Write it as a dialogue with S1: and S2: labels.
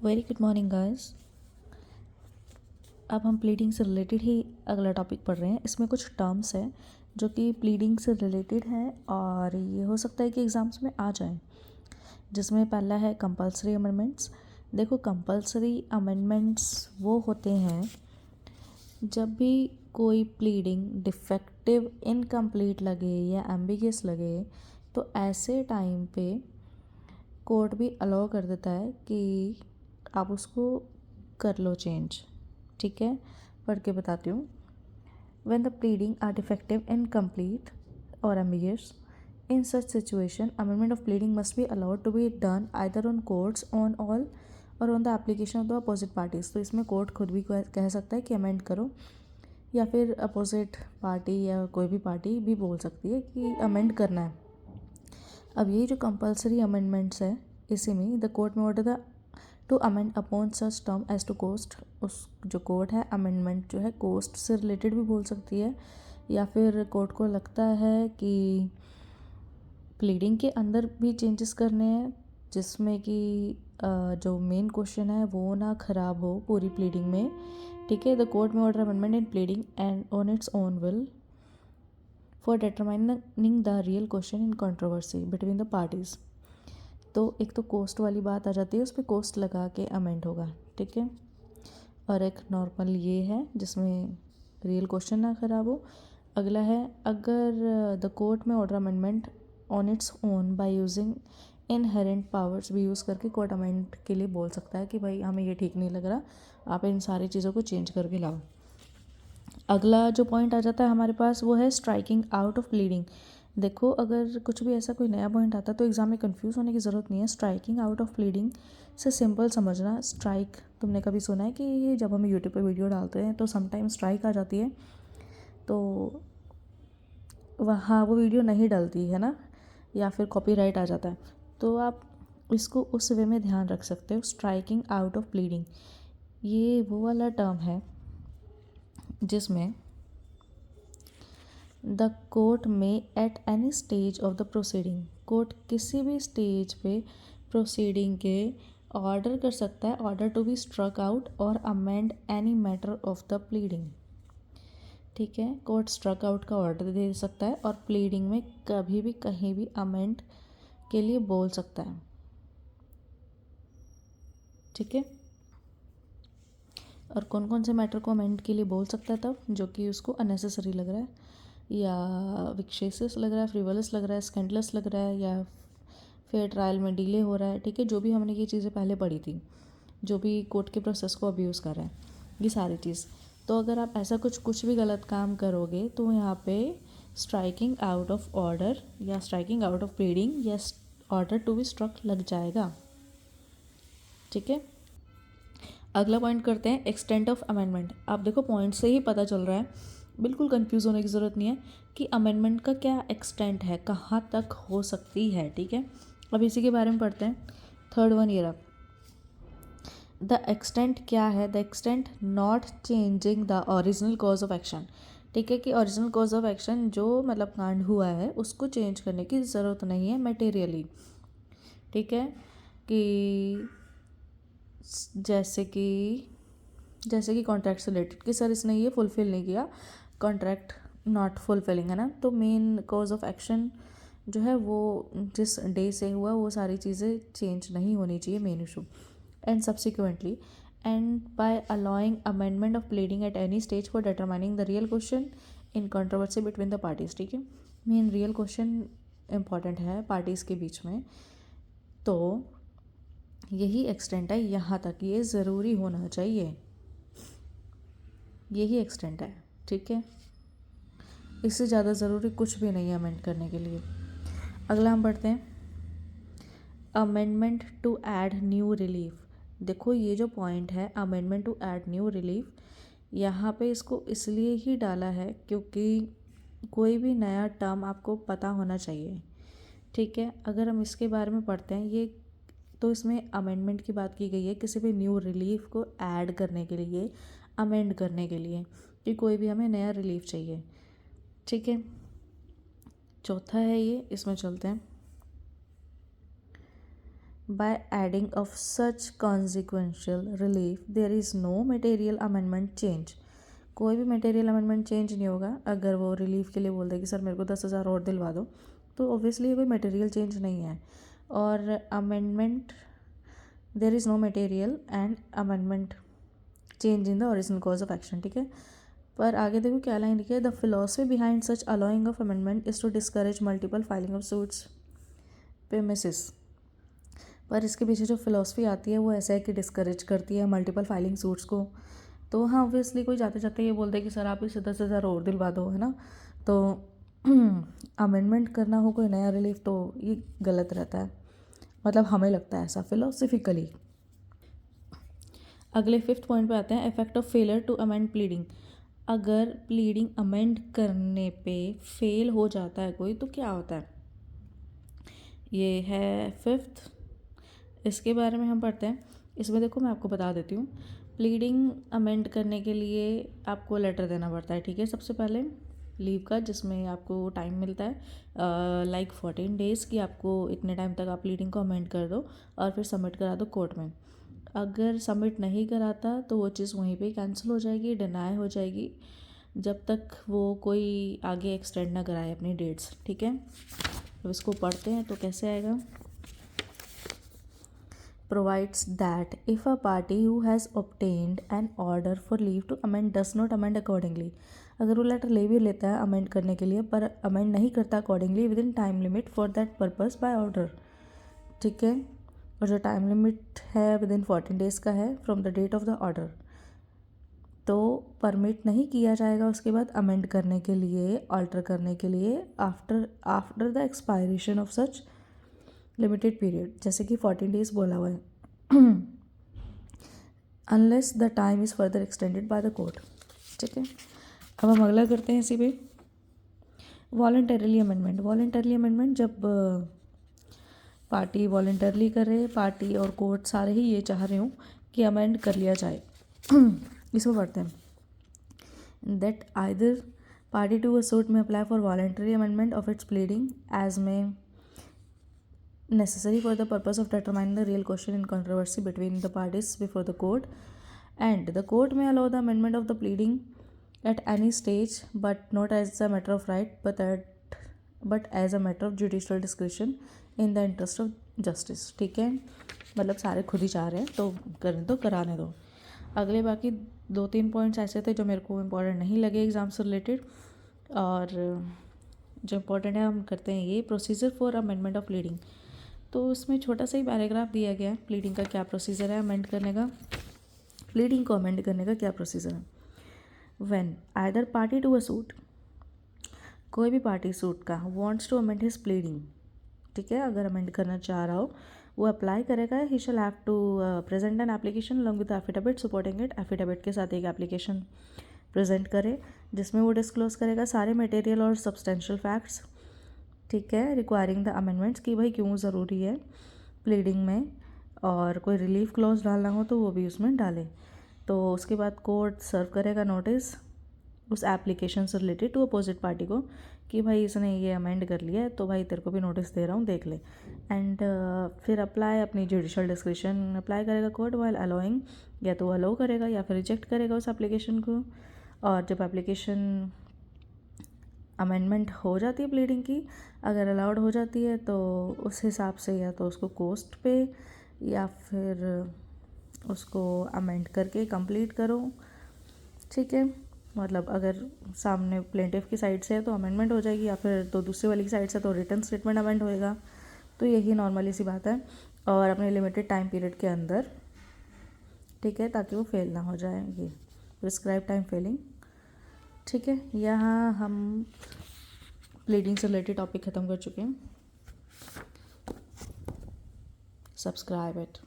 S1: Very good morning guys. अब हम pleading से रिलेटेड ही अगला टॉपिक पढ़ रहे हैं। इसमें कुछ टर्म्स हैं जो कि प्लीडिंग से रिलेटेड हैं और ये हो सकता है कि एग्ज़ाम्स में आ जाएं। जिसमें पहला है कंपलसरी अमेंडमेंट्स। देखो, कंपलसरी अमेंडमेंट्स वो होते हैं जब भी कोई प्लीडिंग डिफेक्टिव, इनकम्प्लीट लगे या एम्बिगियस लगे, तो ऐसे टाइम पे कोर्ट भी अलाउ कर देता है कि आप उसको कर लो चेंज। ठीक है, पढ़ के बताती हूँ। When the pleading are defective, incomplete or ambiguous, in such situation, amendment of pleading must be allowed to be done either on courts, on all or on the application of the opposite parties। तो इसमें court खुद भी कह सकता है कि amend करो, या फिर अपोजिट पार्टी या कोई भी पार्टी भी बोल सकती है कि अमेंड करना है। अब ये जो कंपलसरी अमेंडमेंट्स है, इसी में द कोर्ट में order the to amend upon such term as to cost. उस जो कोर्ट है, अमेंडमेंट जो है कोस्ट से रिलेटेड भी बोल सकती है, या फिर कोर्ट को लगता है कि प्लीडिंग के अंदर भी चेंजेस करने हैं जिसमें कि जो मेन क्वेश्चन है वो ना ख़राब हो पूरी प्लीडिंग में। ठीक है, द कोर्ट में order amendment in pleading and on its own will for determining the real question in controversy between the parties. तो एक तो कोस्ट वाली बात आ जाती है, उस पर कोस्ट लगा के अमेंड होगा। ठीक है, और एक नॉर्मल ये है जिसमें रियल क्वेश्चन ना ख़राब हो। अगला है, अगर द कोर्ट में order amendment on its own by using inherent powers भी यूज़ करके कोर्ट अमेंड के लिए बोल सकता है कि भाई हमें ये ठीक नहीं लग रहा, आप इन सारी चीज़ों को चेंज करके लाओ। अगला जो पॉइंट आ जाता है हमारे पास वो है स्ट्राइकिंग आउट ऑफ प्लीडिंग। देखो, अगर कुछ भी ऐसा कोई नया पॉइंट आता है तो एग्ज़ाम में कंफ्यूज होने की ज़रूरत नहीं है। स्ट्राइकिंग आउट ऑफ प्लीडिंग से सिंपल समझना। स्ट्राइक तुमने कभी सुना है कि जब हम यूट्यूब पे वीडियो डालते हैं तो समटाइम स्ट्राइक आ जाती है, तो वहाँ वो वीडियो नहीं डलती है ना, या फिर कॉपीराइट आ जाता है। तो आप इसको उस वे में ध्यान रख सकते हो। स्ट्राइकिंग आउट ऑफ प्लीडिंग ये वो वाला टर्म है जिसमें द कोर्ट में eight any stage of the proceeding, court किसी भी स्टेज पे प्रोसीडिंग के ऑर्डर कर सकता है, order to be struck out और amend any matter of the pleading. ठीक है, कोर्ट स्ट्रक आउट का ऑर्डर दे सकता है और प्लीडिंग में कभी भी कहीं भी अमेंड के लिए बोल सकता है। ठीक है, और कौन कौन से मैटर को अमेंड के लिए बोल सकता है तब, जो कि उसको अननेसेसरी लग रहा है या विक्सेसियस लग रहा है, फ्रिवलस लग रहा है, स्कैंडलस लग रहा है, या फिर ट्रायल में डिले हो रहा है। ठीक है, जो भी हमने ये चीज़ें पहले पढ़ी थी, जो भी कोर्ट के प्रोसेस को अब्यूज़ कर रहा है, ये सारी चीज़। तो अगर आप ऐसा कुछ भी गलत काम करोगे तो यहाँ पे स्ट्राइकिंग आउट ऑफ ऑर्डर या स्ट्राइकिंग आउट ऑफ प्लीडिंग या ऑर्डर टू बी स्ट्रक लग जाएगा। ठीक है, अगला पॉइंट करते हैं एक्सटेंट ऑफ अमेंडमेंट। आप देखो, पॉइंट से ही पता चल रहा है, बिल्कुल कंफ्यूज होने की ज़रूरत नहीं है कि अमेंडमेंट का क्या एक्सटेंट है, कहाँ तक हो सकती है। ठीक है, अब इसी के बारे में पढ़ते हैं। थर्ड वन ये रहा, द एक्सटेंट क्या है, the extent not changing the original cause of action. ठीक है, कि ओरिजिनल कॉज ऑफ एक्शन जो मतलब कांड हुआ है उसको चेंज करने की ज़रूरत नहीं है मटेरियली। ठीक है, कि जैसे कि कॉन्ट्रैक्ट से रिलेटेड कि सर इसने ये फुलफ़िल नहीं किया, कॉन्ट्रैक्ट नॉट फुलफिलिंग है ना, तो मेन कॉज ऑफ एक्शन जो है वो जिस डे से हुआ वो सारी चीज़ें चेंज नहीं होनी चाहिए, main issue. And subsequently and by allowing amendment of pleading at any stage for determining the real question in controversy between the parties. ठीक है, मेन रियल क्वेश्चन इम्पॉर्टेंट है पार्टीज़ के बीच में, तो यही एक्सटेंट है, यहाँ तक ये ज़रूरी होना चाहिए, यही एक्सटेंट है। ठीक है, इससे ज़्यादा ज़रूरी कुछ भी नहीं है अमेंड करने के लिए। अगला हम पढ़ते हैं, amendment to add new relief. देखो, ये जो पॉइंट है amendment to add new relief, यहाँ पे इसको इसलिए ही डाला है क्योंकि कोई भी नया टर्म आपको पता होना चाहिए। ठीक है, अगर हम इसके बारे में पढ़ते हैं, ये तो इसमें अमेंडमेंट की बात की गई है किसी भी न्यू रिलीफ को ऐड करने के लिए, अमेंड करने के लिए, कि कोई भी हमें नया रिलीफ चाहिए। ठीक है, चौथा है ये, इसमें चलते हैं। by adding of such consequential relief there is no material amendment change. कोई भी मटेरियल अमेंडमेंट चेंज नहीं होगा अगर वो रिलीफ के लिए बोल दे कि सर मेरे को 10,000 और दिलवा दो, तो ऑब्वियसली ये कोई मटेरियल चेंज नहीं है. और amendment there is no material and amendment change in the original cause of action. ठीक है, पर आगे देखो क्या लाइन लिखी है. The philosophy behind such allowing of amendment is to discourage multiple filing of suits premises. पर इसके पीछे जो फिलोसफी आती है वो ऐसा है कि डिस्करेज करती है मल्टीपल फाइलिंग सूट्स को. तो हाँ ऑब्वियसली कोई जाते जाते ये बोलते हैं कि सर आप इसे 10,000 और दिलवा दो, है ना. तो अमेंडमेंट करना हो कोई नया रिलीफ तो ये गलत रहता है, मतलब हमें लगता है ऐसा फिलोसफिकली. अगले 5th पॉइंट पे आते हैं. Effect of failure to amend pleading. अगर प्लीडिंग अमेंड करने पे फेल हो जाता है कोई तो क्या होता है, ये है 5th. इसके बारे में हम पढ़ते हैं. इसमें देखो मैं आपको बता देती हूँ. प्लीडिंग अमेंड करने के लिए आपको लेटर देना पड़ता है. ठीक है, सबसे पहले लीव का जिसमें आपको टाइम मिलता है लाइक 14 डेज़ कि आपको इतने टाइम तक आप प्लीडिंग को अमेंड कर दो और फिर सबमिट करा दो कोर्ट में. अगर सबमिट नहीं कराता तो वो चीज़ वहीं पे कैंसिल हो जाएगी, डिनाई हो जाएगी जब तक वो कोई आगे एक्सटेंड ना कराए अपनी डेट्स. ठीक है, अब इसको पढ़ते हैं तो कैसे आएगा. Provides that if a party who has obtained an order for leave to amend does not amend accordingly. अगर वो लेटर ले भी लेता है अमेंड करने के लिए पर अमेंड नहीं करता accordingly within time limit for that purpose by order. ठीक है, और जो टाइम लिमिट है विद इन 14 डेज़ का है from the date of the order, तो परमिट नहीं किया जाएगा उसके बाद अमेंड करने के लिए, ऑल्टर करने के लिए after the expiration of such limited period, जैसे कि 14 डेज़ बोला हुआ है, unless the time is further extended by the court. ठीक है, अब हम अगला करते हैं इसी पे. Voluntarily amendment. वॉलंटरीली अमेंडमेंट जब पार्टी वॉलंटरली कर रहे, पार्टी और कोर्ट सारे ही ये चाह रहे हों कि अमेंड कर लिया जाए. इसमें पढ़ते हैं. That either party to a suit में apply for voluntary amendment of its pleading as में necessary for the purpose of determining the real question in controversy between the parties before the court, and the court may allow the amendment of the pleading at any stage but not as a matter of right but as a matter of judicial discretion in the interest of justice. ठीक है, मतलब सारे खुद ही चाह रहे हैं तो करने दो, कराने दो. अगले बाकी 2-3 पॉइंट्स ऐसे थे जो मेरे को इम्पोर्टेंट नहीं लगे एग्ज़ाम से रिलेटेड, और जो इम्पोर्टेंट है हम करते हैं ये. Procedure for amendment of pleading. तो उसमें छोटा सा ही पैराग्राफ दिया गया है प्लीडिंग का क्या प्रोसीजर है अमेंड करने का, प्लीडिंग को अमेंड करने का क्या प्रोसीजर है. When either party to a suit, कोई भी पार्टी सूट का wants to amend his pleading. ठीक है, अगर अमेंड करना चाह रहा हो वो अप्लाई करेगा. He shall have to present an application along with affidavit supporting it. Affidavit के साथ एक एप्लीकेशन प्रेजेंट करे जिसमें वो डिस्क्लोज करेगा सारे मटेरियल और सब्सटेंशियल फैक्ट्स. ठीक है, रिक्वायरिंग द अमेंडमेंट्स कि भाई क्यों ज़रूरी है प्लीडिंग में, और कोई रिलीफ क्लॉज डालना हो तो वो भी उसमें डाले. तो उसके बाद कोर्ट सर्व करेगा नोटिस उस एप्लीकेशन से रिलेटेड टू अपोजिट पार्टी को कि भाई इसने ये अमेंड कर लिया है तो भाई तेरे को भी नोटिस दे रहा हूँ, देख ले. एंड फिर अप्लाई अपनी जुडिशल डिस्क्रिप्शन अप्लाई करेगा कोर्ट वाइल अलाउइंग, या तो अलाउ करेगा या फिर रिजेक्ट करेगा उस एप्लीकेशन को. और जब एप्लीकेशन अमेंडमेंट हो जाती है प्लीडिंग की, अगर अलाउड हो जाती है तो उस हिसाब से या तो उसको कोस्ट पे या फिर उसको अमेंड करके कंप्लीट करो. ठीक है, मतलब अगर सामने प्लेंटिफ की साइड से है तो अमेंडमेंट हो जाएगी, या फिर तो दूसरी वाली की साइड से तो रिटन स्टेटमेंट अमेंड होएगा. तो यही नॉर्मली सी बात है, और अपने लिमिटेड टाइम पीरियड के अंदर. ठीक है, ताकि वो फेल ना हो जाए, ये प्रिस्क्राइब टाइम फेलिंग. ठीक है, यहाँ हम प्लीडिंग से रिलेटेड टॉपिक ख़त्म कर चुके हैं. Subscribe it.